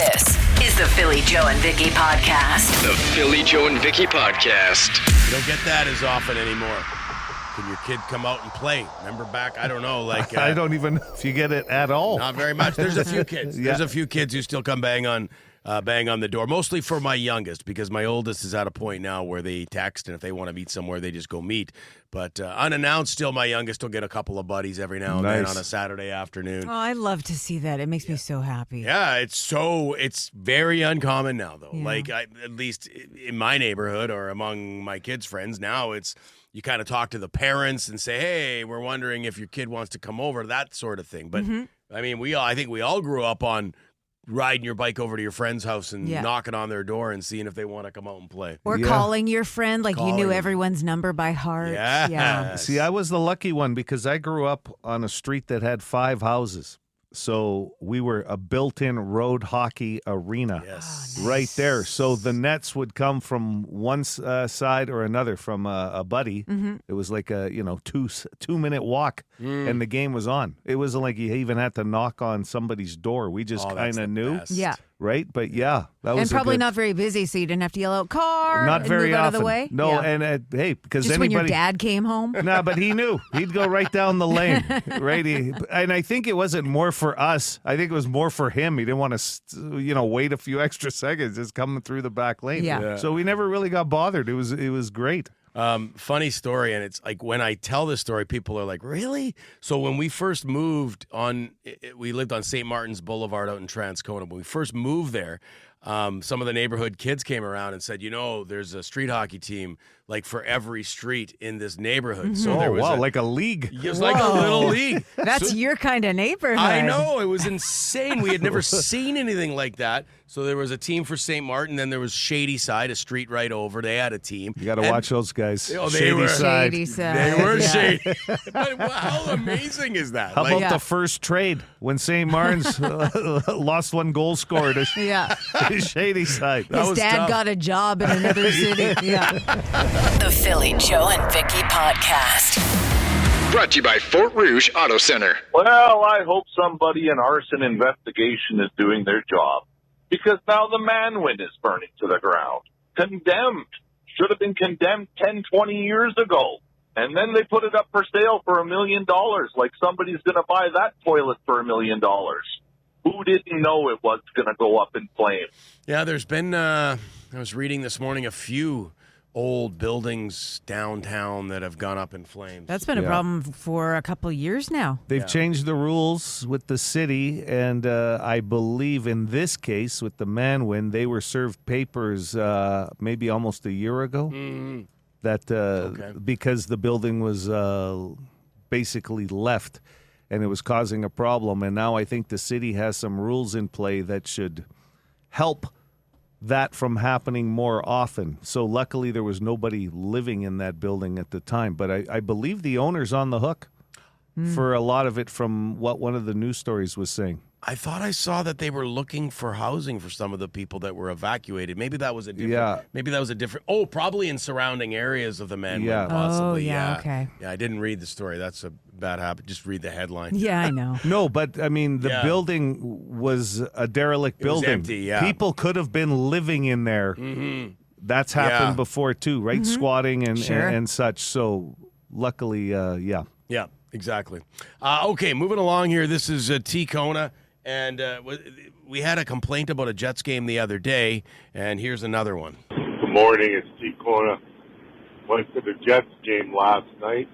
This is the Philly Joe and Vicki podcast. The Philly Joe and Vicki podcast. You don't get that as often anymore. Can your kid come out and play? Remember back, I don't know, like... I don't even know if you get it at all. Not very much. There's a few kids. Yeah. There's a few kids who still come bang on the door, mostly for my youngest, because my oldest is at a point now where they text, and if they want to meet somewhere, they just go meet. But unannounced, still my youngest will get a couple of buddies every now and then on a Saturday afternoon. Oh, I love to see that. It makes me so happy. Yeah, it's very uncommon now, though. Yeah. Like, at least in my neighborhood or among my kids' friends, now it's you kind of talk to the parents and say, hey, we're wondering if your kid wants to come over, that sort of thing. But, I mean, I think we all grew up on riding your bike over to your friend's house and knocking on their door and seeing if they want to come out and play. Or calling your friend, like you knew everyone's number by heart. Yeah. See, I was the lucky one because I grew up on a street that had 5 houses. So we were a built-in road hockey arena right there. So the nets would come from one side or another from a buddy. It was like a 2-minute walk, and the game was on. It wasn't like you even had to knock on somebody's door. We just kind of knew. Best. Yeah. Right? But yeah, that was And probably not very busy, so you didn't have to yell out car Not and very move out often. of the way. No, Yeah. and hey, because Just anybody... when your dad came home. Nah, but he knew. He'd go right down the lane, right? And I think it wasn't more for us. I think it was more for him. He didn't want to, wait a few extra seconds just coming through the back lane. Yeah. So we never really got bothered. It was great. Funny story, and it's like when I tell this story, people are like, really? So when we first moved we lived on St. Martin's Boulevard out in Transcona. When we first moved there, some of the neighborhood kids came around and said, there's a street hockey team like for every street in this neighborhood. So there was like a league. It was like a little league. That's your kind of neighborhood. I know. It was insane. We had never seen anything like that. So there was a team for St. Martin. Then there was Shady Side, a street right over. They had a team. You got to watch those guys. Oh, Shady Side. Shady Side. They were Yeah. shady. But how amazing is that? How about the first trade when St. Martin's lost one goal scorer to Shady Side? That His was dad tough. got a job in another city. Yeah. The Philly Joe and Vicki podcast. Brought to you by Fort Rouge Auto Center. Well, I hope somebody in arson investigation is doing their job, because now the Manwin is burning to the ground. Condemned. Should have been condemned 10, 20 years ago. And then they put it up for sale for $1 million, like somebody's going to buy that toilet for $1 million. Who didn't know it was going to go up in flames? Yeah, there's been, I was reading this morning, a few old buildings downtown that have gone up in flames. That's been a problem for a couple of years now. They've changed the rules with the city, and I believe in this case with the Manwin, they were served papers maybe almost a year ago that because the building was basically left and it was causing a problem. And now I think the city has some rules in play that should help that from happening more often. So luckily there was nobody living in that building at the time. But I believe the owner's on the hook for a lot of it from what one of the news stories was saying. I thought I saw that they were looking for housing for some of the people that were evacuated. Maybe that was a different. Oh, probably in surrounding areas of the Manwin, possibly. Okay. Yeah, I didn't read the story. That's a bad habit. Just read the headline. Yeah, I know. No, but I mean, the building was a derelict building. It was empty, yeah. People could have been living in there. That's happened before too, right? Squatting and such. So luckily, Yeah, exactly. Okay, moving along here. This is T-Kona. And we had a complaint about a Jets game the other day, and here's another one. Good morning, it's T-Kona. Went to the Jets game last night.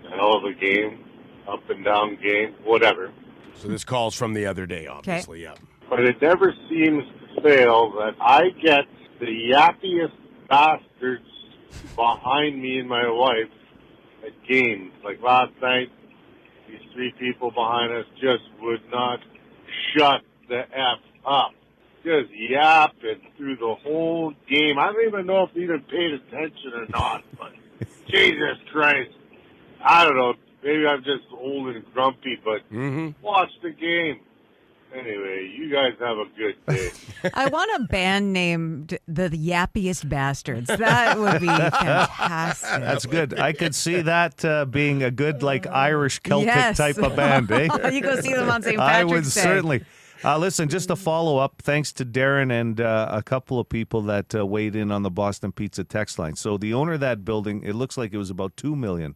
A hell of a game, up and down game, whatever. So this call's from the other day, obviously, yeah. But it never seems to fail that I get the Yappiest Bastards behind me and my wife at games. Like last night, these 3 people behind us just would not shut the F up. Just yapping through the whole game. I don't even know if they even paid attention or not, but Jesus Christ. I don't know. Maybe I'm just old and grumpy, but watch the game. Anyway, you guys have a good day. I want a band named the Yappiest Bastards. That would be fantastic. that's good. I could see that being a good, like, Irish Celtic Yes. type of band, eh? You go see them on St. I Patrick's would Day. certainly. Listen, just a follow-up, thanks to Darren and a couple of people that weighed in on the Boston Pizza text line. So the owner of that building, it looks like it was about $2 million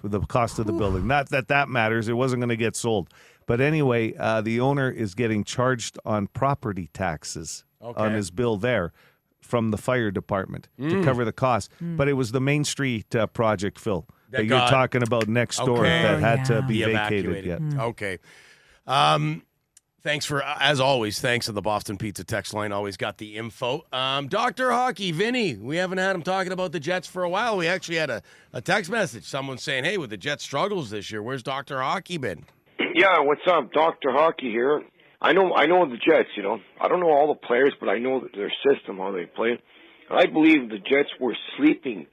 for the cost of the building. Not that matters. It wasn't going to get sold. But anyway, the owner is getting charged on property taxes on his bill there from the fire department to cover the cost. But it was the Main Street project, Phil, that you're talking about next door that had to be vacated yet. Okay. Thanks for, as always, thanks to the Boston Pizza text line. Always got the info. Dr. Hockey, Vinny, we haven't had him talking about the Jets for a while. We actually had a text message. Someone saying, hey, with the Jets' struggles this year, where's Dr. Hockey been? Yeah, what's up? Dr. Hockey here. I know the Jets, I don't know all the players, but I know their system, how they play. And I believe the Jets were sleeping.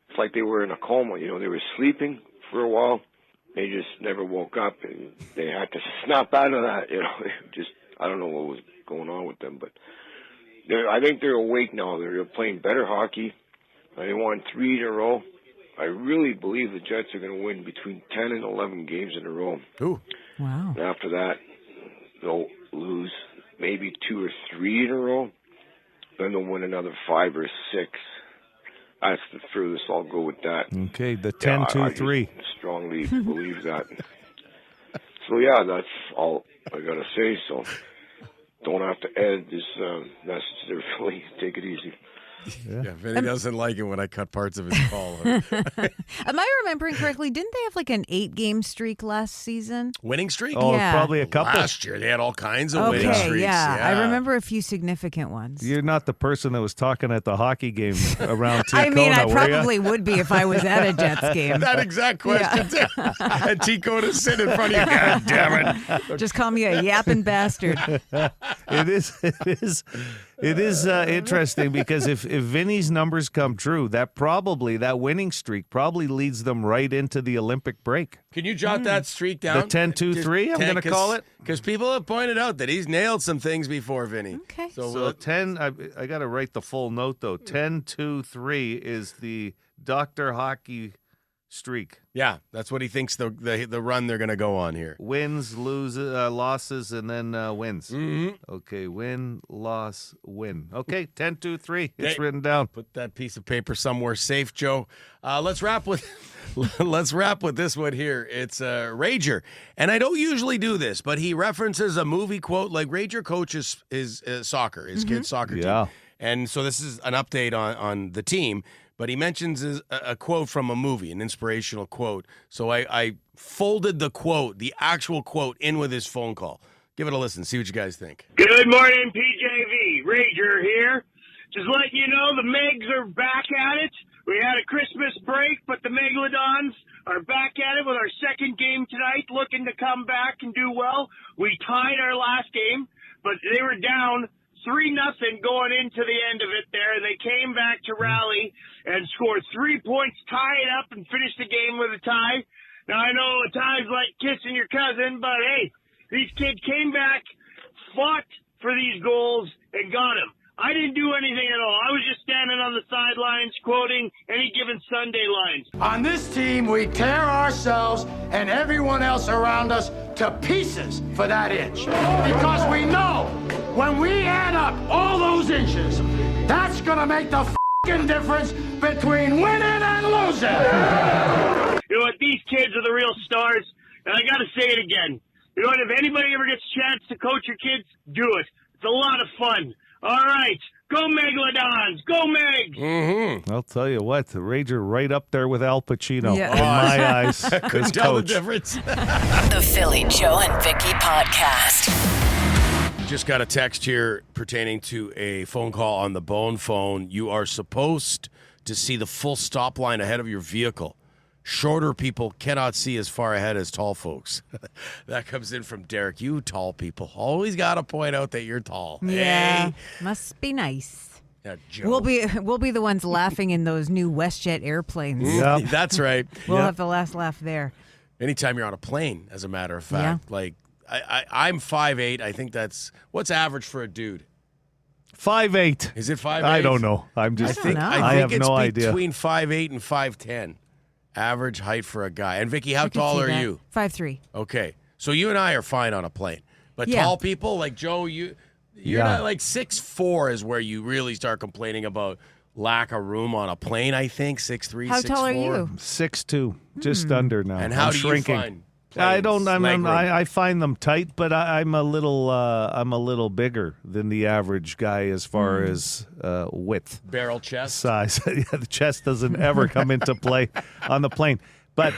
It's like they were in a coma, they were sleeping for a while. They just never woke up, and they had to snap out of that, Just, I don't know what was going on with them, but I think they're awake now. They're playing better hockey. They won 3 in a row. I really believe the Jets are going to win between 10 and 11 games in a row. Ooh. Wow. And after that, they'll lose maybe 2 or 3 in a row. Then they'll win another 5 or 6. That's the furthest I'll go with that. Okay, the 10-2-3. I strongly believe that. So, yeah, that's all I got to say. So don't have to edit this message there, Philly. Take it easy. Yeah, Vinny doesn't like it when I cut parts of his call. Am I remembering correctly? Didn't they have like an 8-game streak last season? Winning streak? Oh, Yeah. probably a couple. Last year, they had all kinds of winning streaks. Yeah. I remember a few significant ones. You're not the person that was talking at the hockey game around Ticona, I mean, I were probably would be if I was at a Jets game. That exact question. Yeah. And Ticona sitting in front of you. God damn it. Just call me a yapping bastard. It is interesting because if Vinny's numbers come true, that winning streak probably leads them right into the Olympic break. Can you jot that streak down? The 10-2-3, I'm going to call it. Because people have pointed out that he's nailed some things before, Vinny. Okay. So 10, I got to write the full note, though. 10-2-3 is the Dr. Hockey streak. Yeah, that's what he thinks the run they're going to go on here. Wins, losses, and then wins. Mm-hmm. Okay, win, loss, win. Okay, 10-2-3. It's written down. Put that piece of paper somewhere safe, Joe. Let's wrap with this one here. It's Rager, and I don't usually do this, but he references a movie quote. Like Rager coaches his soccer, his kids' soccer team, and so this is an update on the team. But he mentions a quote from a movie, an inspirational quote. So I folded the quote, the actual quote, in with his phone call. Give it a listen. See what you guys think. Good morning, PJV. Rager here. Just letting you know the Megs are back at it. We had a Christmas break, but the Megalodons are back at it with our second game tonight, looking to come back and do well. We tied our last game, but they were down 3-0 going into the end of it there. They came back to rally and scored 3 points, tie it up, and finish the game with a tie. Now, I know a tie's like kissing your cousin, but hey, these kids came back, fought for these goals, and got them. I didn't do anything at all. I was just standing on the sidelines quoting any given Sunday lines. On this team, we tear ourselves and everyone else around us to pieces for that inch. Because we know when we add up all those inches, that's going to make the f***ing difference between winning and losing. You know what? These kids are the real stars, and I got to say it again. You know what? If anybody ever gets a chance to coach your kids, do it. It's a lot of fun. All right. Go Megalodons. Go Megs. Mm-hmm. I'll tell you what, the Rager right up there with Al Pacino in Yeah. my eyes. Couldn't tell the difference. The Philly Joe and Vicki Podcast. Just got a text here pertaining to a phone call on the Bone phone. You are supposed to see the full stop line ahead of your vehicle. Shorter people cannot see as far ahead as tall folks. That comes in from Derek. You tall people always got to point out that you're tall. Yeah, Hey. must be nice. Yeah, Joe. We'll be the ones laughing in those new WestJet airplanes. Yeah. That's right. We'll have the last laugh there. Anytime you're on a plane, as a matter of fact. Like, I'm 5'8". I think that's, what's average for a dude? 5'8". Is it 5'8"? I don't know. I'm just. I don't know. I have it's no idea. between 5'8" and 5'10". Average height for a guy. And Vicky, how tall are you? 5'3". Okay. So you and I are fine on a plane. But Yeah. tall people like Joe, you're not like 6'4" is where you really start complaining about lack of room on a plane. I think 6'3", How tall are 6'4". you? 6'2", just under now. And how I'm do shrinking. you find? I don't. planes, leg room? I find them tight, but I'm a little bigger than the average guy as far as width, barrel chest. size. Yeah, the chest doesn't ever come into play on the plane. But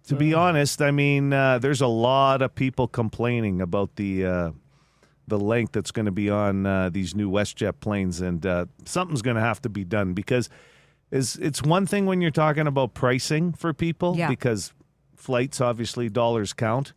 to be honest, I mean, there's a lot of people complaining about the length that's going to be on these new WestJet planes, and something's going to have to be done because it's one thing when you're talking about pricing for people because flights, obviously, dollars count.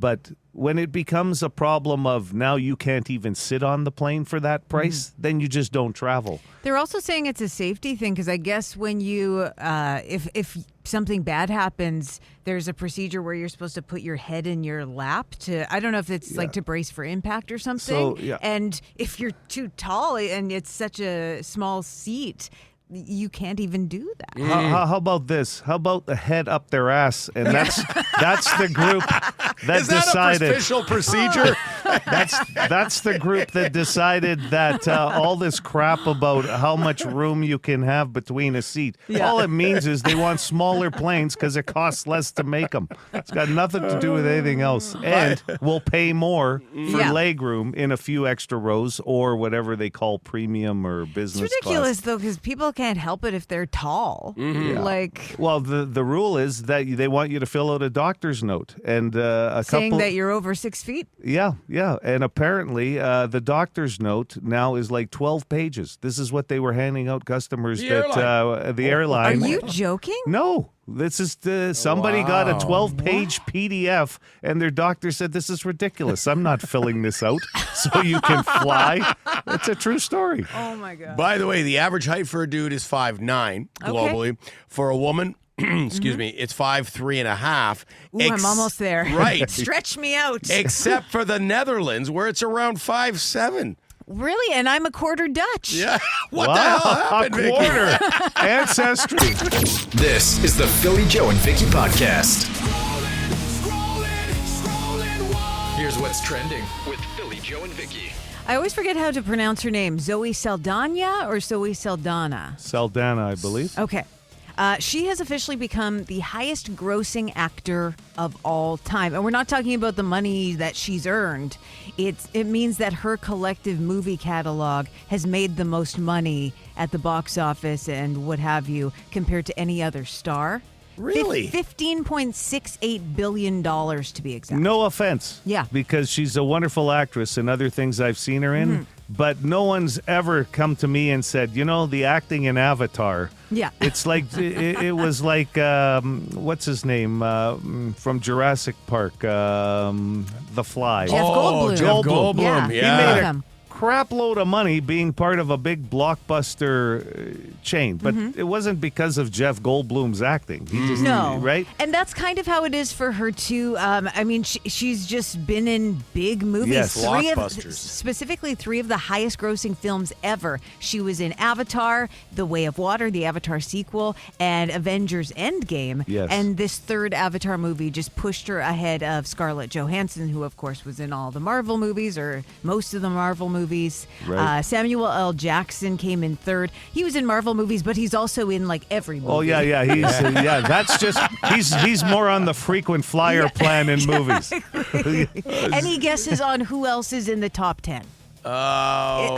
But when it becomes a problem of now you can't even sit on the plane for that price, then you just don't travel. They're also saying it's a safety thing because I guess when you, if something bad happens, there's a procedure where you're supposed to put your head in your lap to, I don't know if it's like to brace for impact or something. So, And if you're too tall and it's such a small seat, you can't even do that. How about this? How about the head up their ass? And that's the group that Is that decided. a official procedure? That's the group that decided that all this crap about how much room you can have between a seat. All it means is they want smaller planes because it costs less to make them. It's got nothing to do with anything else. And we'll pay more for leg room in a few extra rows or whatever they call premium or business It's ridiculous class. though because people can't help it if they're tall. Like Well, the rule is that they want you to fill out a doctor's note and saying that you're over 6 feet. Yeah, and apparently the doctor's note now is like 12 pages. This is what they were handing out customers The the airline. Are you joking? No. This is somebody got a 12-page PDF, and their doctor said, this is ridiculous. I'm not filling this out so you can fly. It's a true story. Oh, my God. By the way, the average height for a dude is 5'9" globally. For a woman, excuse me, it's 5'3.5". Ooh, I'm almost there. Right. Stretch me out. Except for the Netherlands, where it's around 5'7". Really? And I'm a quarter Dutch. Yeah. What the hell happened, a Vicki? quarter. Ancestry. This is the Philly Joe and Vicki podcast. Here's what's trending with Philly Joe and Vicki. I always forget how to pronounce her name. Zoe Saldana or Zoe Saldana? Saldana, I believe. Okay. She has officially become the highest grossing actor of all time. And we're not talking about the money that she's earned. It means that her collective movie catalog has made the most money at the box office and what have you compared to any other star. Really? $15.68 billion to be exact. No offense. Yeah. Because she's a wonderful actress and other things I've seen her in. But no one's ever come to me and said, the acting in Avatar. Yeah. It's like, it was like, what's his name from Jurassic Park? The Fly. Jeff Goldblum. Jeff Goldblum. Yeah. Yeah. He made a Him. crap load of money being part of a big blockbuster chain, but it wasn't because of Jeff Goldblum's acting. He just, No. right? And that's kind of how it is for her, too. I mean, she's just been in big movies. Yes. Specifically, three of the highest grossing films ever. She was in Avatar, The Way of Water, the Avatar sequel, and Avengers Endgame. Yes. And this third Avatar movie just pushed her ahead of Scarlett Johansson, who, of course, was in all the Marvel movies, or most of the Marvel movies. Right. Samuel L. Jackson came in third. He was in Marvel movies, but he's also in like every movie. Oh yeah. He's that's just he's more on the frequent flyer plan in movies. Any guesses on who else is in the top 10? Oh.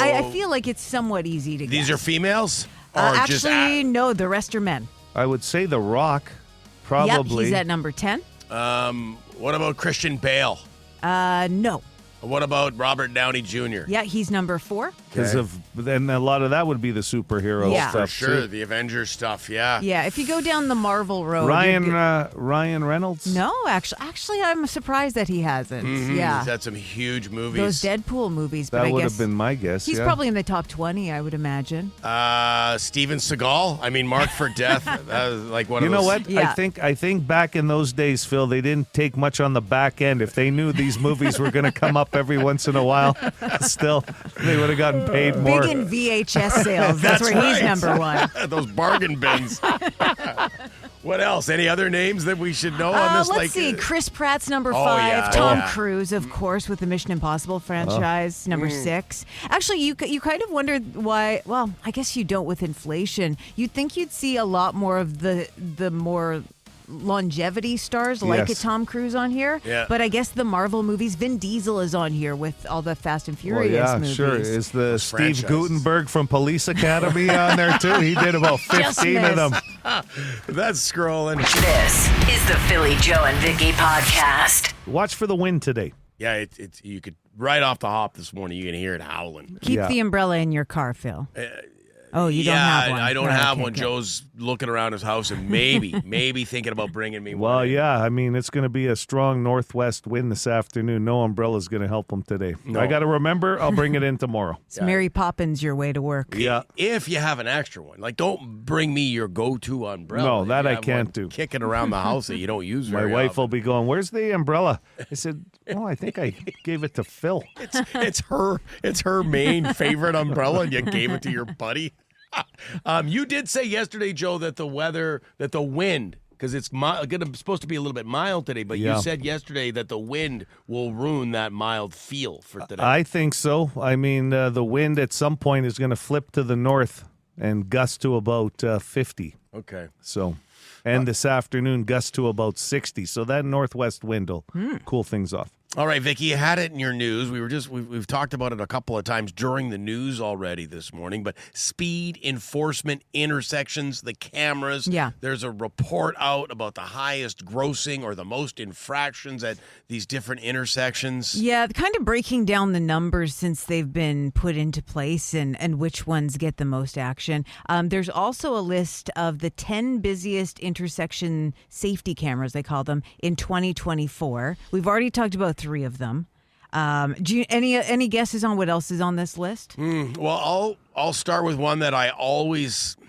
I feel like it's somewhat easy to guess. These are females? Or just actually, no, the rest are men. I would say The Rock, probably. Yep, he's at number 10. What about Christian Bale? No. What about Robert Downey Jr.? Yeah, he's number 4. Because then a lot of that would be the superhero Yeah. stuff For sure, too. the Avengers stuff, yeah. Yeah, if you go down the Marvel road. Ryan Reynolds. No, actually, I'm surprised that he hasn't. Mhm. Yeah. He's had some huge movies. Those Deadpool movies, but That I would guess have been my guess. he's yeah. probably in the top 20, I would imagine. Steven Seagal. I mean, Marked for Death. That was like one You of know those. what? Yeah. I think back in those days, Phil, they didn't take much on the back end. If they knew these movies were going to come up every once in a while, still they would have gotten paid more. Big in VHS sales. That's where he's right. number 1. Those bargain bins. What else? Any other names that we should know on this? Let's see. Chris Pratt's number 5. yeah. Tom Cruise, of course, with the Mission Impossible franchise, number 6. Actually, you kind of wondered why. Well, I guess you don't with inflation. You'd think you'd see a lot more of the more longevity stars like a Tom Cruise on here. Yeah. But I guess the Marvel movies, Vin Diesel is on here with all the Fast and Furious movies. Sure. Is the Steve franchises. Gutenberg from Police Academy on there too? He did about 15 of them. That's scrolling. This is the Philly Joe and Vicki podcast. Watch for the wind today. Yeah, it's you could right off the hop this morning. You can hear it howling. Keep the umbrella in your car, Phil. You don't have one. I don't No, have okay, one. good. Joe's looking around his house and maybe thinking about bringing me one. Well, yeah. I mean, it's going to be a strong northwest wind this afternoon. No umbrella's going to help them today. No. I got to remember. I'll bring it in tomorrow. It's Mary Poppins your way to work. Yeah. If you have an extra one, like don't bring me your go-to umbrella. No, If that you I have can't one do. Kicking around the house that you don't use My very wife often. will be going, "Where's the umbrella?" I said, "Oh, I think I gave it to Phil." It's her main favorite umbrella, and you gave it to your buddy. You did say yesterday, Joe, that the wind, because it's supposed to be a little bit mild today, but you said yesterday that the wind will ruin that mild feel for today. I think so. I mean, the wind at some point is going to flip to the north and gust to about 50. Okay. So, and this afternoon, gust to about 60. So that northwest wind will cool things off. All right, Vicki, you had it in your news. We've talked about it a couple of times during the news already this morning, but speed enforcement intersections, the cameras. Yeah. There's a report out about the highest grossing or the most infractions at these different intersections. Yeah, kind of breaking down the numbers since they've been put into place and which ones get the most action. There's also a list of the 10 busiest intersection safety cameras, they call them, in 2024. We've already talked about 3 of them. Do you any guesses on what else is on this list? Well, I'll start with one that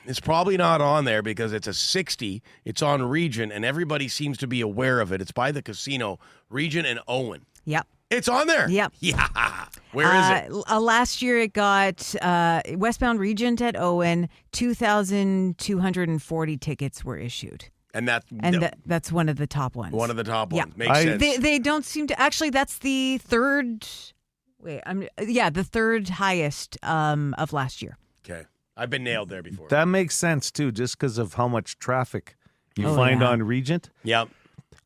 it's probably not on there because it's a 60. It's on Regent, and everybody seems to be aware of it. It's by the casino, Regent and Owen. Yep. It's on there? Yep. Yeah. Where is it? Last year it got westbound Regent at Owen, 2,240 tickets were issued. And that's one of the top ones. One of the top ones. Yeah. Makes sense. They don't seem to actually. That's the third. The third highest of last year. Okay, I've been nailed there before. That makes sense, too, just because of how much traffic you find on Regent. Yep.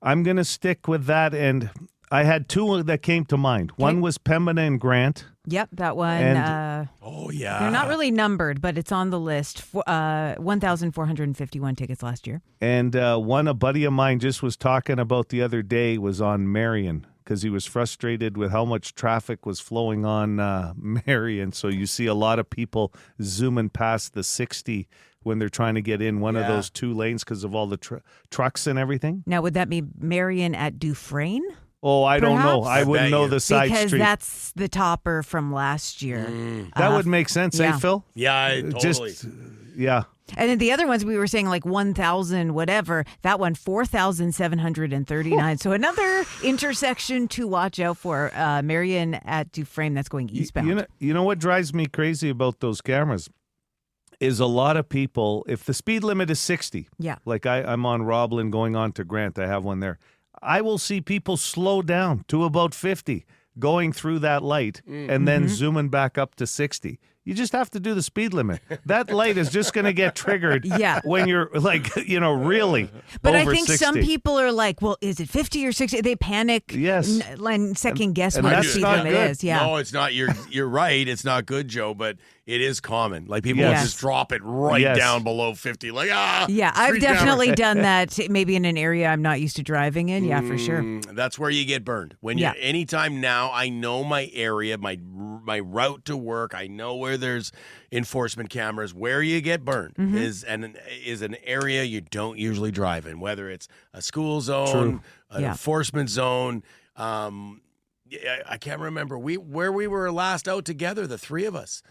I'm going to stick with that, and I had 2 that came to mind. One was Pembina and Grant. Yep, that one. And- Oh yeah. They're not really numbered, but it's on the list. 1,451 tickets last year. And one a buddy of mine just was talking about the other day was on Marion because he was frustrated with how much traffic was flowing on Marion. So you see a lot of people zooming past the 60 when they're trying to get in one of those 2 lanes because of all the trucks and everything. Now, would that be Marion at Dufresne? Oh, I don't know. Perhaps? I wouldn't know the side Because street. that's the topper from last year. That would make sense, eh, Phil? Yeah, totally. Yeah. And then the other ones we were saying like 1,000 whatever. That one 4,739. So another intersection to watch out for. Marion at Dufresne. That's going eastbound. You know what drives me crazy about those cameras is a lot of people. If the speed limit is 60, like I'm on Roblin going on to Grant. I have one there. I will see people slow down to about 50 going through that light and then zooming back up to 60. You just have to do the speed limit. That light is just going to get triggered when you're really But over I think 60. some people are like, well, is it 50 or 60? They panic and second guess and what the that's speed not limit good. is. Yeah. No, it's not. You're right. It's not good, Joe, but it is common. Like people will just drop it right down below 50. Like, Yeah, I've definitely done that maybe in an area I'm not used to driving in. Yeah, for sure. That's where you get burned. When you anytime now, I know my area, my route to work. I know where there's enforcement cameras. Where you get burned is an area you don't usually drive in, whether it's a school zone, an enforcement zone. I can't remember where we were last out together, the 3 of us.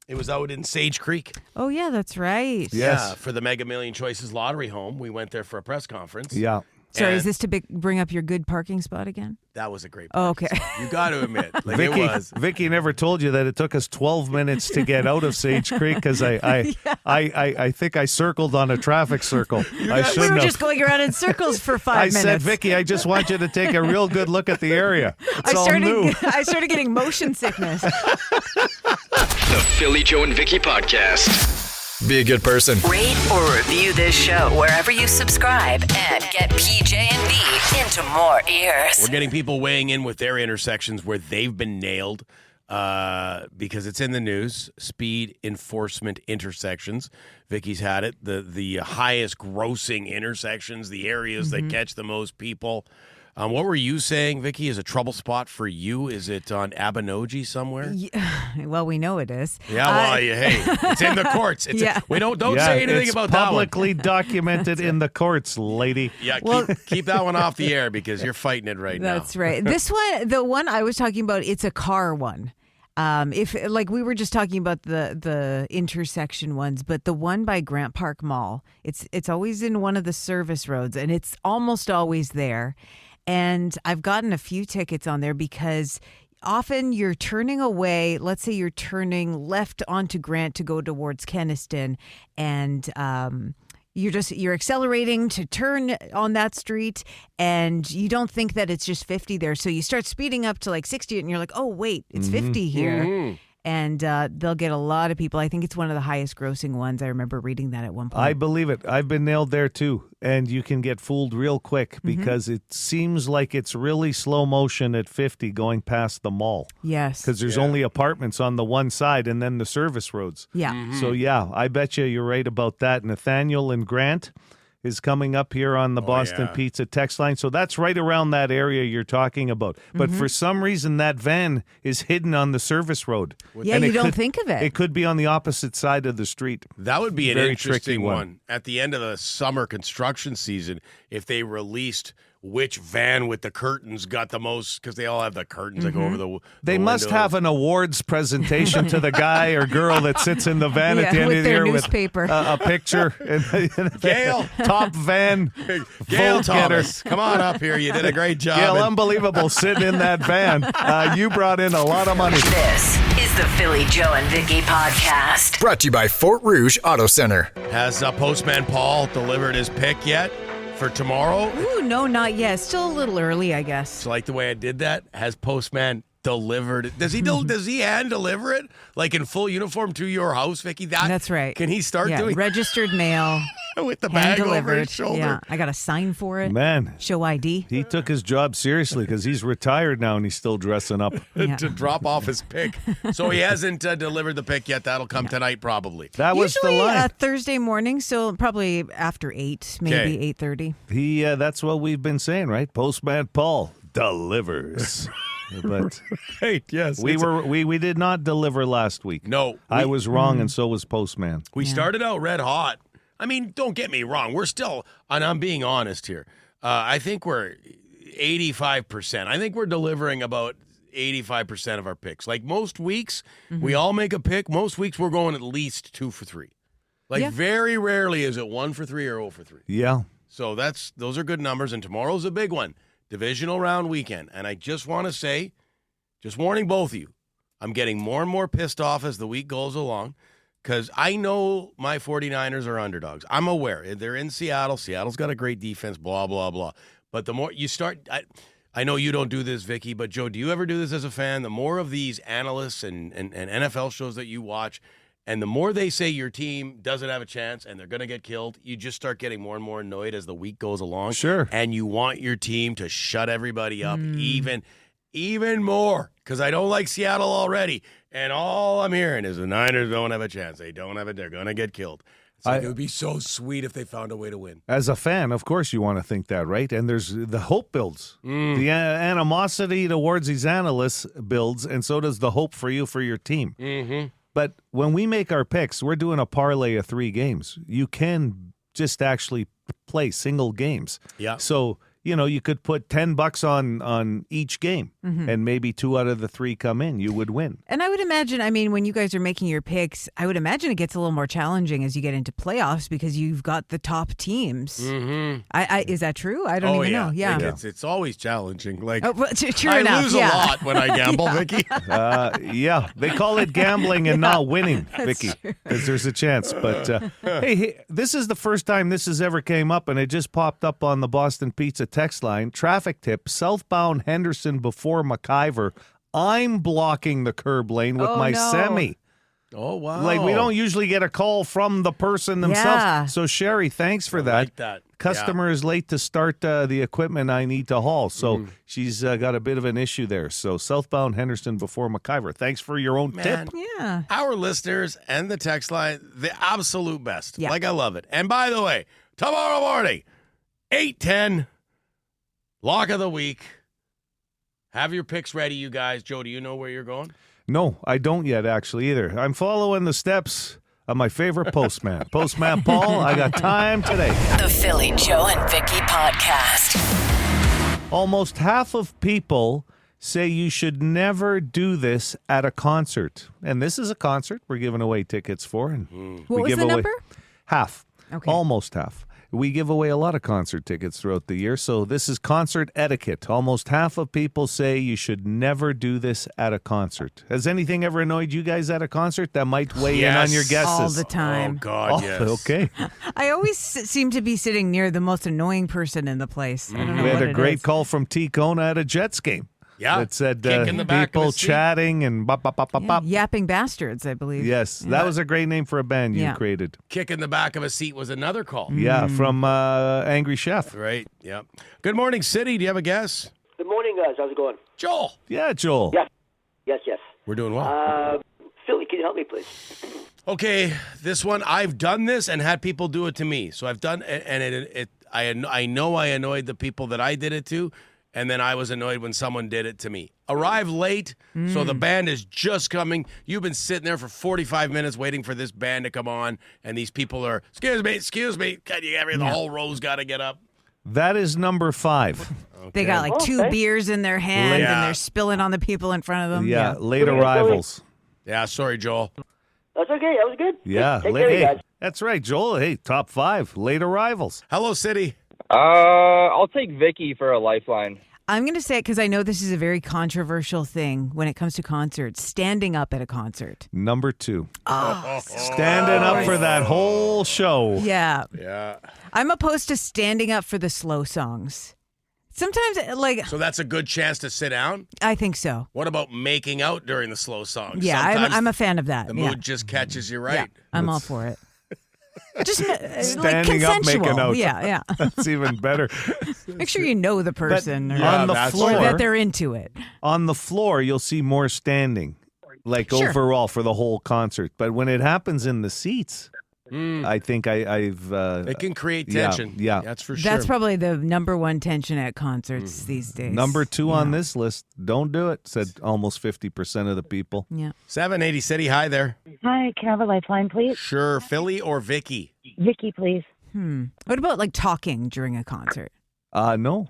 It was out in Sage Creek. Oh, yeah, that's right. Yeah, for the Mega Million Choices Lottery home. We went there for a press conference. Yeah. Sorry, And is this to bring up your good parking spot again? That was a great Oh, okay. You got to admit. Like it was. Vicky never told you that it took us 12 minutes to get out of Sage Creek because I think I circled on a traffic circle. We were just going around in circles for 5 minutes. I said, Vicky, I just want you to take a real good look at the area. It's all new. I started getting motion sickness. The Philly Joe and Vicki Podcast. Be a good person. Rate or review this show wherever you subscribe and get PJ and V into more ears. We're getting people weighing in with their intersections where they've been nailed because it's in the news. Speed enforcement intersections. Vicky's had it. The highest grossing intersections, the areas that catch the most people. What were you saying, Vicky, is a trouble spot for you? Is it on Abinogi somewhere? Well, we know it is. Yeah, well, hey, it's in the courts. We don't say anything about that one. Publicly documented in the courts, lady. Yeah, keep that one off the air because you're fighting it right now. That's right. This one, the one I was talking about, it's a car one. If like we were just talking about the intersection ones, but the one by Grant Park Mall, it's always in one of the service roads, and it's almost always there. And I've gotten a few tickets on there because often you're turning away. Let's say you're turning left onto Grant to go towards Kenniston, and you're accelerating to turn on that street, and you don't think that it's just 50 there. So you start speeding up to like 60, and you're like, oh wait, it's 50 here. And they'll get a lot of people. I think it's one of the highest grossing ones. I remember reading that at one point. I believe it. I've been nailed there too. And you can get fooled real quick because it seems like it's really slow motion at 50 going past the mall. Yes. Because there's only apartments on the one side and then the service roads. Yeah. So, yeah, I bet you're right about that. Nathaniel and Grant is coming up here on the Boston Pizza text line. So that's right around that area you're talking about. But for some reason, that van is hidden on the service road. Yeah, you don't think of it. It could be on the opposite side of the street. That would be an Very interesting tricky one. At the end of the summer construction season, if they released which van with the curtains got the most, because they all have the curtains that go over the They must windows. have an awards presentation to the guy or girl that sits in the van at the end with of the their year newspaper. with a picture. Gail. Top van. Gail vote getter. Thomas, come on up here. You did a great job. Gail, And unbelievable sitting in that van. You brought in a lot of money. This is the Philly Joe and Vicki Podcast. Brought to you by Fort Rouge Auto Center. has Postman Paul delivered his pick yet for tomorrow? Ooh, no, not yet. Still a little early, I guess. So like the way I did that? Has Postman delivered it? Does he hand deliver it like in full uniform to your house, Vicki? That's right. Can he start doing registered mail? with the Hand bag over delivered. his shoulder? Yeah, I got to sign for it. Man, Show ID. he took his job seriously because he's retired now and he's still dressing up. Yeah. to drop off his pick. So he hasn't delivered the pick yet. That'll come tonight probably. That was Usually the line. Thursday morning, so probably after 8, maybe 8:30. That's what we've been saying, right? Postman Paul delivers. But Right, yes. we did not deliver last week. No. I was wrong, and so was Postman. We started out red hot. I mean, don't get me wrong. We're still, and I'm being honest here, I think we're 85%. I think we're delivering about 85% of our picks. Like most weeks, we all make a pick. Most weeks, we're going at least 2 for 3. Like very rarely is it 1 for 3 or 0 for 3. Yeah. So those are good numbers, and tomorrow's a big one. Divisional round weekend. And I just want to say, just warning both of you, I'm getting more and more pissed off as the week goes along because I know my 49ers are underdogs. I'm aware. They're in Seattle. Seattle's got a great defense, blah, blah, blah. But the more you start, I know you don't do this, Vicki, but Joe, do you ever do this as a fan? The more of these analysts and NFL shows that you watch, and the more they say your team doesn't have a chance and they're going to get killed, you just start getting more and more annoyed as the week goes along. Sure. And you want your team to shut everybody up even more because I don't like Seattle already. And all I'm hearing is the Niners don't have a chance. They don't have it. They're going to get killed. It's like it would be so sweet if they found a way to win. As a fan, of course, you want to think that, right? And there's the hope builds. The animosity towards these analysts builds, and so does the hope for you for your team. Mm-hmm. But when we make our picks, we're doing a parlay of 3 games. You can just actually play single games. Yeah. So you could put $10 on each game, and maybe 2 out of the 3 come in. You would win. And I would imagine, when you guys are making your picks, I would imagine it gets a little more challenging as you get into playoffs because you've got the top teams. Is that true? I don't even know. Yeah. It's always challenging. Like, true I enough. lose a lot when I gamble, Vicky. They call it gambling and not winning, Vicky, because there's a chance. But hey, this is the first time this has ever came up, and it just popped up on the Boston Pizza text line. Traffic tip, southbound Henderson before McIver. I'm blocking the curb lane with my semi. Oh, wow. Like, we don't usually get a call from the person themselves. Yeah. So, Sherry, thanks for that. Like that. Customer is late to start the equipment I need to haul. So, she's got a bit of an issue there. So, southbound Henderson before McIver. Thanks for your own tip. Yeah. Our listeners and the text line, the absolute best. Yeah. Like, I love it. And by the way, tomorrow morning, 8:10, lock of the week. Have your picks ready, you guys. Joe, do you know where you're going? No, I don't yet, actually, either. I'm following the steps of my favorite postman. Postman Paul, I got time today. The Philly, Joe, and Vicki podcast. Almost half of people say you should never do this at a concert. And this is a concert we're giving away tickets for. And What we was give the away number? Half. Okay. Almost half. We give away a lot of concert tickets throughout the year, so this is concert etiquette. Almost half of people say you should never do this at a concert. Has anything ever annoyed you guys at a concert? That might weigh in on your guesses. All the time. Oh, God, yes. Okay. I always seem to be sitting near the most annoying person in the place. I don't know We had what a it great is. call from T. Kona at a Jets game. Yeah. That said Kick in the back of people his seat. chatting and bop, bop, bop, bop, bop. Yapping Bastards, I believe. Yes, that was a great name for a band you Yeah. created. Kick in the back of a seat was another call. Yeah, from Angry Chef. Right, yep. Good morning, City. Do you have a guess? Good morning, guys. How's it going? Joel. Yeah, Joel. Yes. We're doing well. Philly, can you help me, please? Okay, this one, I've done this and had people do it to me. So I've done, and I know I annoyed the people that I did it to, and then I was annoyed when someone did it to me. Arrive late, so the band is just coming. You've been sitting there for 45 minutes waiting for this band to come on, and these people are, excuse me, can you get me? The whole row's got to get up. That is number 5. They got like 2 Okay. beers in their hand Yeah. and they're spilling on the people in front of them. Yeah, late arrivals. Yeah, sorry, Joel. That's okay. That was good. Yeah, Take care, you guys. that's right, Joel. Hey, top 5, late arrivals. Hello, City. I'll take Vicki for a lifeline. I'm going to say it because I know this is a very controversial thing when it comes to concerts. Standing up at a concert. Number 2. Standing up for that whole show. Yeah. Yeah. I'm opposed to standing up for the slow songs. Sometimes, So that's a good chance to sit down? I think so. What about making out during the slow songs? Yeah, Sometimes I'm a fan of that. the yeah. mood just catches you right. Yeah, I'm all for it. Just Standing up, consensual. making out. Yeah. That's even better. Make sure you know the person or, on the that's floor, or that they're into it. on the floor, you'll see more standing, like Sure. overall for the whole concert. But when it happens in the seats, I think I've. It can create yeah, tension. yeah. That's for sure. That's probably the number one tension at concerts these days. Number 2 on this list. Don't do it, said almost 50% of the people. Yeah. 780 City, hi there. Hi, can I have a lifeline, please? Sure, Philly or Vicky? Vicky, please. What about like talking during a concert? No,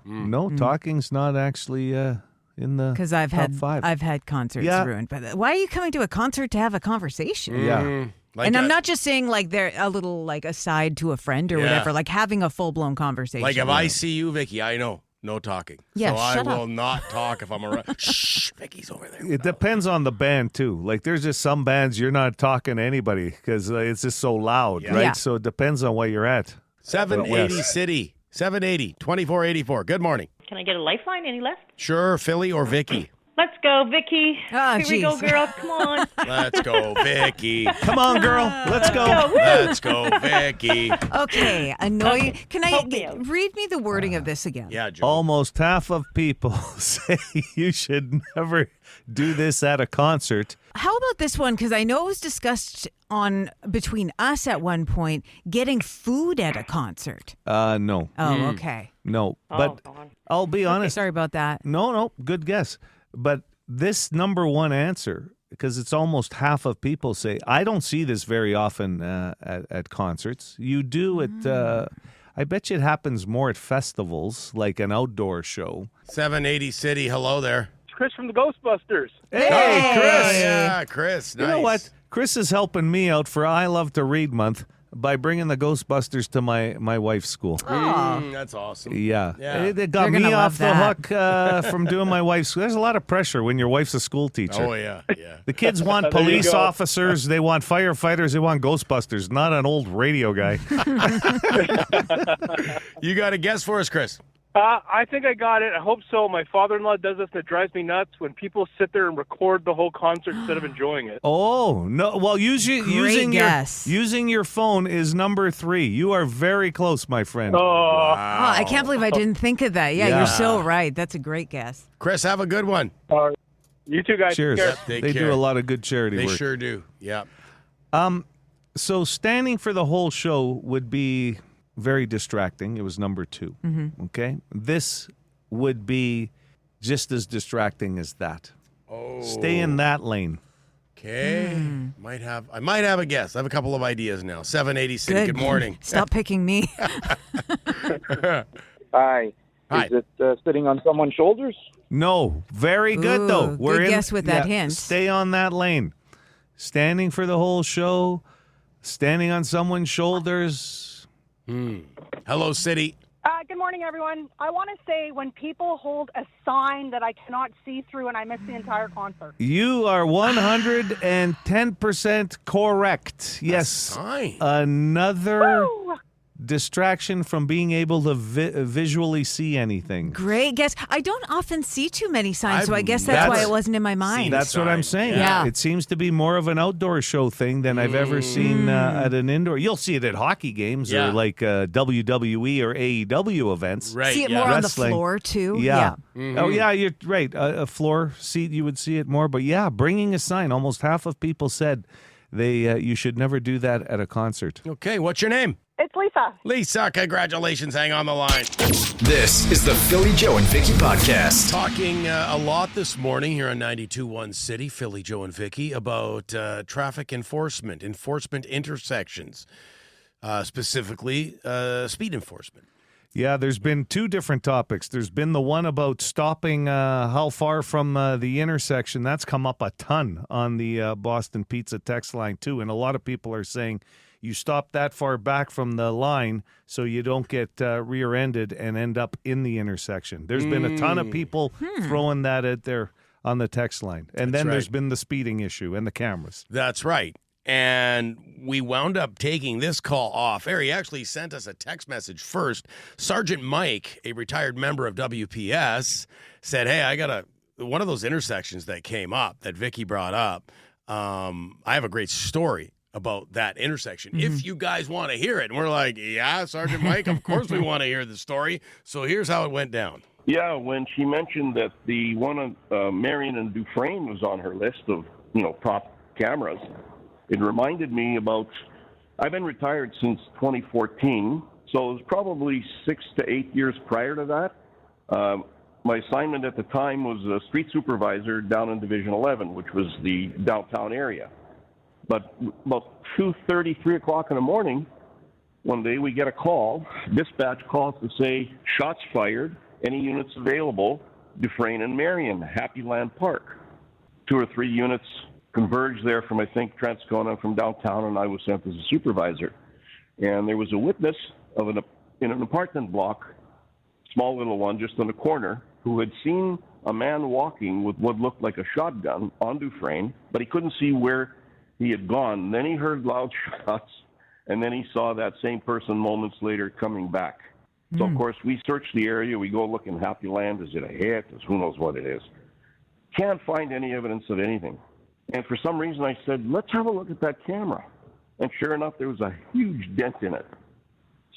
talking's not actually in the Because I've top had 5. I've had concerts Yeah. ruined by that. Why are you coming to a concert to have a conversation? Yeah. Like And I'm a- not just saying like they're a little like aside to a friend or Yeah. whatever, like having a full blown conversation. Like if I see you, Vicky, I know. No talking. Yeah, so shut I up. will not talk if I'm around. Shh, Vicky's over there. It depends on the band too. Like there's just some bands you're not talking to anybody because it's just so loud, right? Yeah. So it depends on where you're at. 780 Yes. City. 780 2484. Good morning. Can I get a lifeline? Any left? Sure, Philly or Vicky? Let's go, Vicky. Oh, Here we go, geez. girl. Come on. Let's go, Vicky. Come on, girl. Let's go. Let's go, Vicky. Okay, annoying. Can I Help me out. read me the wording of this again? Yeah, Joe. Almost half of people say you should never do this at a concert. How about this one? Because I know it was discussed on between us at one point, getting food at a concert. No. Oh, okay. No. But God. I'll be honest. Sorry about that. No, good guess. But this number 1 answer, because it's almost half of people say, I don't see this very often at concerts. You do it. I bet you it happens more at festivals, like an outdoor show. 780 City, hello there. It's Chris from the Ghostbusters. Hey, Chris. Yeah, Chris. Nice. You know what? Chris is helping me out for I Love to Read Month by bringing the Ghostbusters to my wife's school. That's awesome. Yeah. Yeah. It got You're me gonna off love the that. hook from doing my wife's school. There's a lot of pressure when your wife's a school teacher. Oh, yeah. The kids want There you police go. officers, they want firefighters, they want Ghostbusters, not an old radio guy. You got a guess for us, Chris? I think I got it. I hope so. My father-in-law does this, and it drives me nuts when people sit there and record the whole concert instead of enjoying it. Oh, no. Well, using guess. your phone is number 3. You are very close, my friend. Oh, Oh, I can't believe I didn't think of that. Yeah, Yeah. you're so right. That's a great guess. Chris, have a good one. you two guys. Cheers. Take care. Take They care. do a lot of good charity They work. sure do. Yeah. So standing for the whole show would be very distracting. It was number 2. Okay? This would be just as distracting as that. Oh. Stay in that lane. Okay. I might have a guess. I have a couple of ideas now. 780 City, good morning. Stop picking me. Hi. Hi. Is it sitting on someone's shoulders? No. Very good, though. Ooh, good guess with that hint. Stay on that lane. Standing for the whole show, standing on someone's shoulders. Hello, City. Good morning, everyone. I want to say when people hold a sign that I cannot see through and I miss the entire concert. You are 110% correct. Yes. Sign. Another Woo! distraction from being able to visually see anything. Great guess. I don't often see too many signs, so I guess I've that's why never it wasn't in my mind. That's what I'm saying. Yeah. It seems to be more of an outdoor show thing than I've ever seen at an indoor. You'll see it at hockey games Yeah. or like WWE or AEW events. Right. See it yeah. more on the Wrestling. floor, too. Yeah. Mm-hmm. Oh, yeah, you're right. A floor seat, you would see it more. But yeah, bringing a sign. Almost half of people said you should never do that at a concert. Okay, what's your name? It's Lisa. Lisa, congratulations. Hang on the line. This is the Philly Joe and Vicki podcast. Talking a lot this morning here on 92.1 City, Philly Joe and Vicki, about traffic enforcement intersections, specifically speed enforcement. Yeah, there's been 2 different topics. There's been the one about stopping how far from the intersection. That's come up a ton on the Boston Pizza text line, too. And a lot of people are saying you stop that far back from the line so you don't get rear-ended and end up in the intersection. There's been a ton of people throwing that out there on the text line. And That's then there's right. been the speeding issue and the cameras. That's right. And we wound up taking this call off air. He actually sent us a text message first. Sgt Mike, a retired member of WPS, said, hey, I got one of those intersections that came up that Vicki brought up. I have a great story about that intersection. If you guys want to hear it. And we're like, yeah, Sgt Mike, of course we want to hear the story. So here's how it went down. Yeah, when she mentioned that the one on Marion and Dufresne was on her list of, top cameras, it reminded me about, I've been retired since 2014, so it was probably 6 to 8 years prior to that. My assignment at the time was a street supervisor down in Division 11, which was the downtown area. But about 2:30, 3 o'clock in the morning, one day we get a call, dispatch calls to say, shots fired, any units available, Dufresne and Marion, Happy Land Park. 2 or 3 units converged there from, I think, Transcona from downtown, and I was sent as a supervisor. And there was a witness in an apartment block, small little one just on the corner, who had seen a man walking with what looked like a shotgun on Dufresne, but he couldn't see where he had gone. Then he heard loud shots, and then he saw that same person moments later coming back. So, of course, we search the area. We go look in Happy Land. Is it a hit? Who knows what it is? Can't find any evidence of anything. And for some reason, I said, let's have a look at that camera. And sure enough, there was a huge dent in it.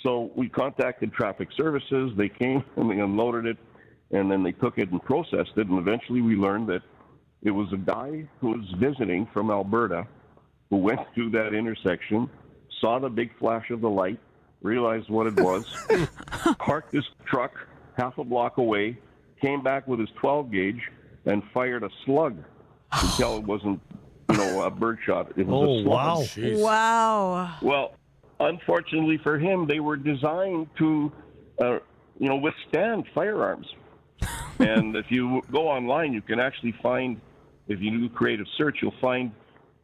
So we contacted traffic services. They came and they unloaded it, and then they took it and processed it. And eventually we learned that it was a guy who was visiting from Alberta who went through that intersection, saw the big flash of the light, realized what it was, parked his truck half a block away, came back with his 12-gauge, and fired a slug until it wasn't, a bird shot. It was a slug. Wow. Wow. Well, unfortunately for him, they were designed to, withstand firearms. And if you go online, you can actually find, if you do creative search, you'll find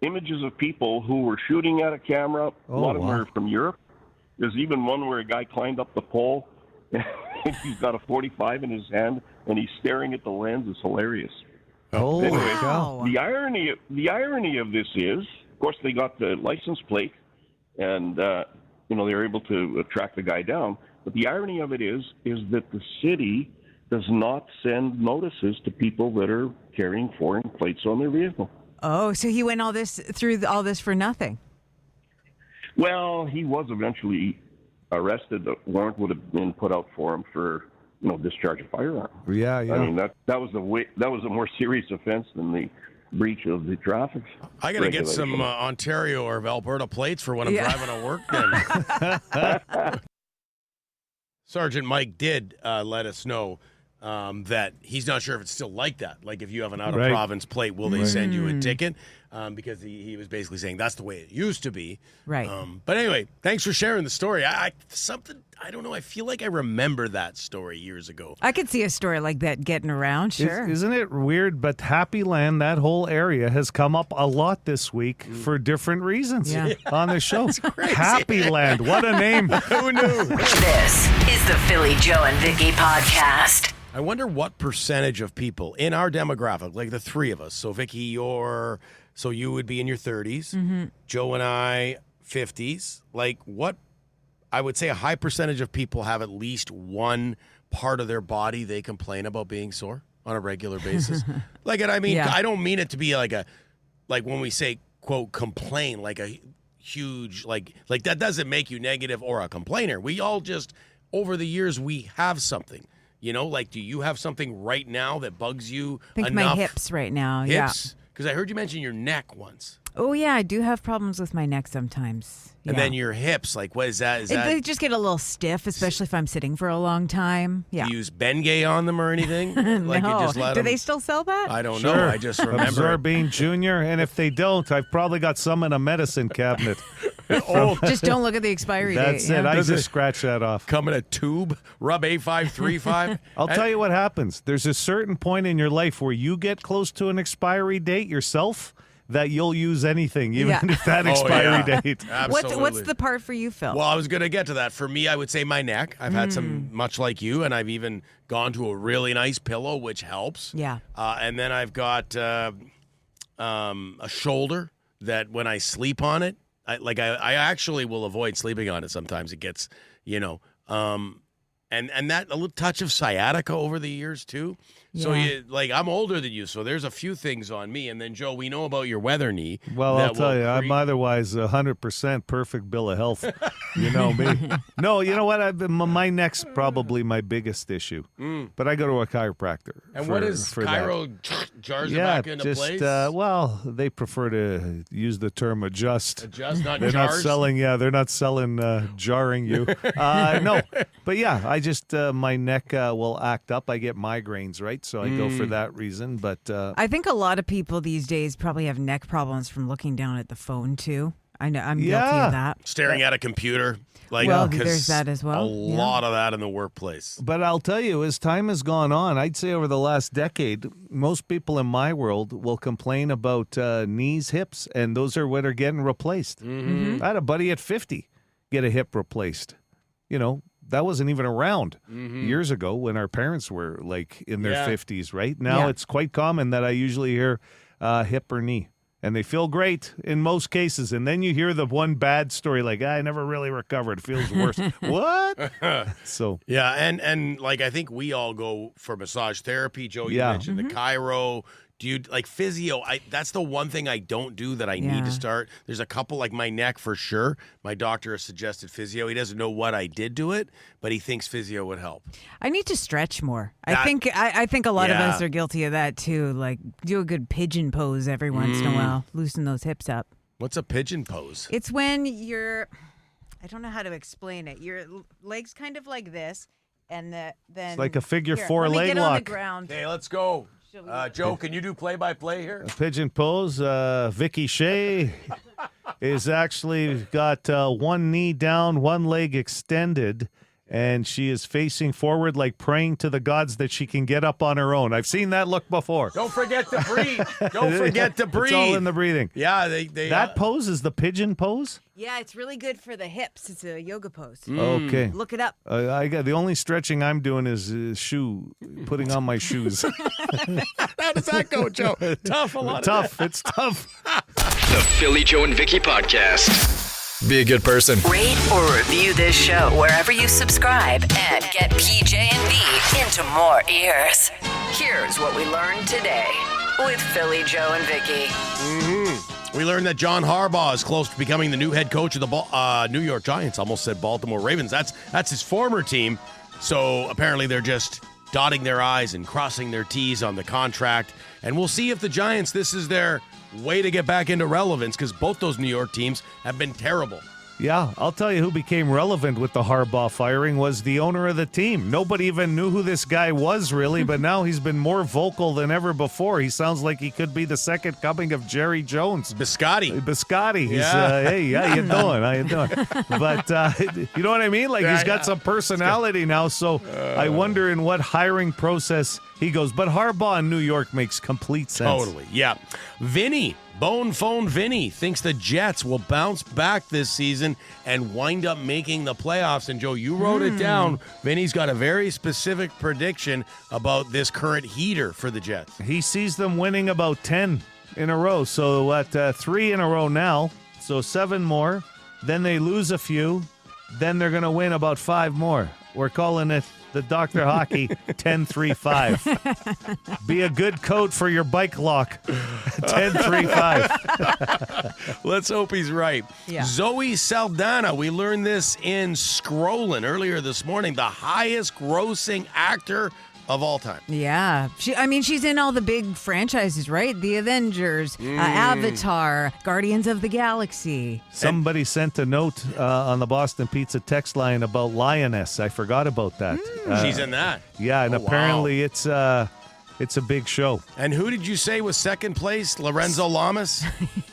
images of people who were shooting at a camera. A lot of them are from Europe. There's even one where a guy climbed up the pole and he's got a 45 in his hand and he's staring at the lens. It's hilarious. Holy anyway, cow. the irony of this is, of course, they got the license plate and they were able to track the guy down. But the irony of it is that the city does not send notices to people that are carrying foreign plates on their vehicle. Oh, so he went through all this for nothing? Well, he was eventually arrested. The warrant would have been put out for him for, discharge of firearm. Yeah. I mean, that was a more serious offense than the breach of the traffic. I got to get some Ontario or Alberta plates for when I'm driving to work. Then. Sergeant Mike did let us know that he's not sure if it's still like that. Like if you have an out-of-province plate, will they send you a ticket? Because he was basically saying that's the way it used to be. Right. But anyway, thanks for sharing the story. I don't know. I feel like I remember that story years ago. I could see a story like that getting around, sure. Isn't it weird? But Happy Land, that whole area, has come up a lot this week for different reasons on the show. Happy Land, what a name. Who knew? This is the Philly Joe and Vicki podcast. I wonder what percentage of people in our demographic, like the three of us, so Vicki, you would be in your 30s, Joe and I, 50s, like what, I would say a high percentage of people have at least one part of their body they complain about being sore on a regular basis. I don't mean it to be like when we say, quote, complain, like a huge, like that doesn't make you negative or a complainer. We all just, over the years, we have something. Do you have something right now that bugs you I think enough? my hips right now, Hips? Because I heard you mention your neck once. Oh, yeah, I do have problems with my neck sometimes. And then your hips, like what is that? They just get a little stiff, especially if I'm sitting for a long time. Yeah. Do you use Bengay on them or anything? Like no. you just let Do them... they still sell that? I don't know. I just remember. Absorbine Junior, and if they don't, I've probably got some in a medicine cabinet. Just don't look at the expiry date. That's it. I just scratch that off. Come in a tube, rub A535. I'll tell you what happens. There's a certain point in your life where you get close to an expiry date yourself that you'll use anything, even if that expiry date. Absolutely. What's the part for you, Phil? Well, I was going to get to that. For me, I would say my neck. I've had some, much like you, and I've even gone to a really nice pillow, which helps. Yeah. And then I've got a shoulder that when I sleep on it, I actually will avoid sleeping on it sometimes. It gets, and that a little touch of sciatica over the years too. So I'm older than you, so there's a few things on me. And then Joe, we know about your weather knee. Well, I'll tell you, I'm otherwise 100% perfect bill of health. You know me. No, you know what? My neck's probably my biggest issue. But I go to a chiropractor. And what is chiro jars it back into place? Well, they prefer to use the term adjust. Adjust, not they're jars? They're not selling jarring you. No, but yeah, I just my neck will act up. I get migraines, right? So I go for that reason. But I think a lot of people these days probably have neck problems from looking down at the phone too. I know I'm guilty of that. Staring at a computer. There's that as well. A lot of that in the workplace. But I'll tell you, as time has gone on, I'd say over the last decade, most people in my world will complain about knees, hips, and those are what are getting replaced. I had a buddy at 50 get a hip replaced. That wasn't even around years ago when our parents were like in their 50s, right? Now it's quite common that I usually hear hip or knee. And they feel great in most cases. And then you hear the one bad story like, I never really recovered. It feels worse. What? So yeah, and I think we all go for massage therapy. Joe, you mentioned the chiro. Do you like physio? That's the one thing I don't do that I need to start. There's a couple, like my neck for sure. My doctor has suggested physio. He doesn't know what I did to it, but he thinks physio would help. I need to stretch more. I think a lot of us are guilty of that too. Like do a good pigeon pose every once in a while. Loosen those hips up. What's a pigeon pose? It's when I don't know how to explain it. Your legs kind of like this, and then it's like a figure here, 4 leg get lock. On the ground. Hey, let's go. Joe, can you do play-by-play here? A pigeon pose, Vicki Shea. is actually got one knee down, one leg extended, and she is facing forward like praying to the gods that she can get up on her own. I've seen that look before. Don't forget to breathe. Don't forget to breathe. It's all in the breathing. Yeah, they that pose is the pigeon pose? Yeah, it's really good for the hips. It's a yoga pose. Okay. Look it up. I got the only stretching I'm doing is putting on my shoes. How does that go, Joe? Tough, a lot tough. of that. It's tough. The Philly Joe and Vicki Podcast. Be a good person. Rate or review this show wherever you subscribe and get PJ and V into more ears. Here's what we learned today with Philly Joe and Vicki. We learned that John Harbaugh is close to becoming the new head coach of the New York Giants. Almost said Baltimore Ravens. That's his former team. So apparently they're just dotting their I's and crossing their T's on the contract. And we'll see if the Giants, this is their way to get back into relevance, because both those New York teams have been terrible. Yeah, I'll tell you who became relevant with the Harbaugh firing was the owner of the team. Nobody even knew who this guy was, really, but now he's been more vocal than ever before. He sounds like he could be the second coming of Jerry Jones. Biscotti. He's, Yeah. Hey, how you doing? How you doing? But, you know what I mean? Like, he's got some personality now, so I wonder in what hiring process he goes. But Harbaugh in New York makes complete sense. Totally, yeah. Bone Phone Vinny thinks the Jets will bounce back this season and wind up making the playoffs. And, Joe, you wrote it down. Vinny's got a very specific prediction about this current heater for the Jets. He sees them winning about 10 in a row. So, 3 in a row now. So 7 more. Then they lose a few. Then they're going to win about 5 more. We're calling it the Dr. Hockey 10-3-5. Be a good code for your bike lock. 10-3-5. Let's hope he's right. Yeah. Zoe Saldana, we learned this in Scrollin earlier this morning, the highest grossing actor of all time. Yeah. She's in all the big franchises, right? The Avengers, Avatar, Guardians of the Galaxy. Somebody sent a note on the Boston Pizza text line about Lioness. I forgot about that. She's in that. Yeah, and apparently it's a big show. And who did you say was second place? Lorenzo Lamas?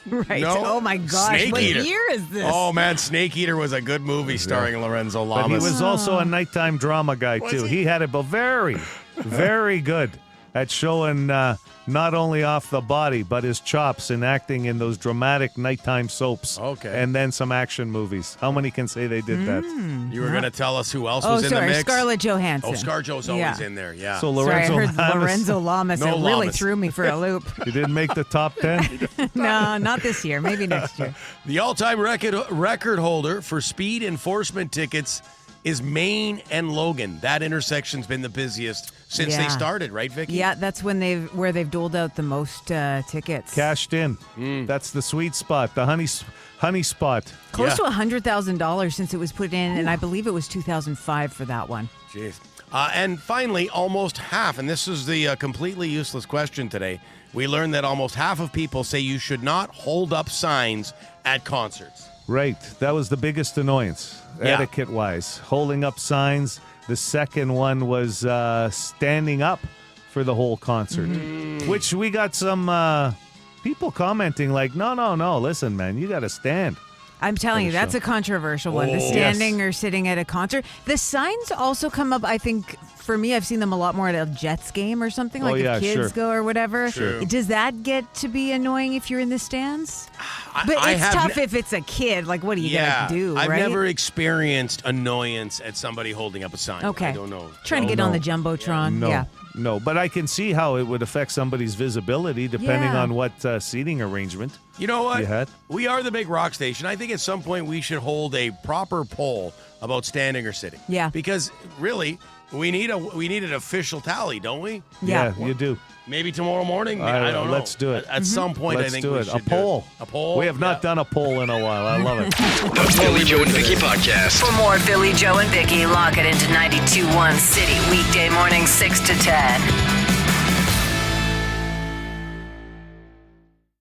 Right. No? Oh, my gosh. Snake What Eater. year is this? Oh, man, Snake Eater was a good movie starring Lorenzo But Lamas. he was also a nighttime drama guy, too. He had it, but very, very good at showing not only off the body, but his chops in acting in those dramatic nighttime soaps. Okay. And then some action movies. How many can say they did that? You were going to tell us who else was in the mix? Scarlett Johansson. Oh, ScarJo's always in there, yeah. So Sorry, I Lorenzo heard Lamas, Lorenzo Lamas. No It really Lamas. threw me for a loop. he didn't make the top 10. No, not this year. Maybe next year. The all-time record holder for speed enforcement tickets is Maine and Logan. That intersection's been the busiest since they started, right, Vicki? Yeah, that's when they've doled out the most tickets. Cashed in. That's the sweet spot, the honey spot. Close to $100,000 since it was put in, and I believe it was 2005 for that one. Jeez. And finally, almost half, and this is the completely useless question today, we learned that almost half of people say you should not hold up signs at concerts. Right. That was the biggest annoyance, etiquette-wise. Holding up signs. The second one was standing up for the whole concert, which we got some people commenting like, no, listen, man, you got to stand. I'm telling you, that's a controversial one. The standing or sitting at a concert. The signs also come up, I think, for me, I've seen them a lot more at a Jets game or something, like if kids go or whatever. Sure. Does that get to be annoying if you're in the stands? But it's tough if it's a kid. Like, what are you going to do, I've right? never experienced annoyance at somebody holding up a sign. Okay. I don't know. Trying to get on the Jumbotron. No, but I can see how it would affect somebody's visibility depending on what seating arrangement You know what? you had. We are the big rock station. I think at some point we should hold a proper poll about standing or sitting. Yeah. Because really, we need an official tally, don't we? Yeah, you do. Maybe tomorrow morning. I don't know. Let's do it. At some point, Let's I think do we it. should A poll. A poll. We have not done a poll in a while. I love it. The Philly Joe and Vicki Podcast. For more Philly Joe and Vicki, lock it into 92.1 City weekday morning 6 to 10.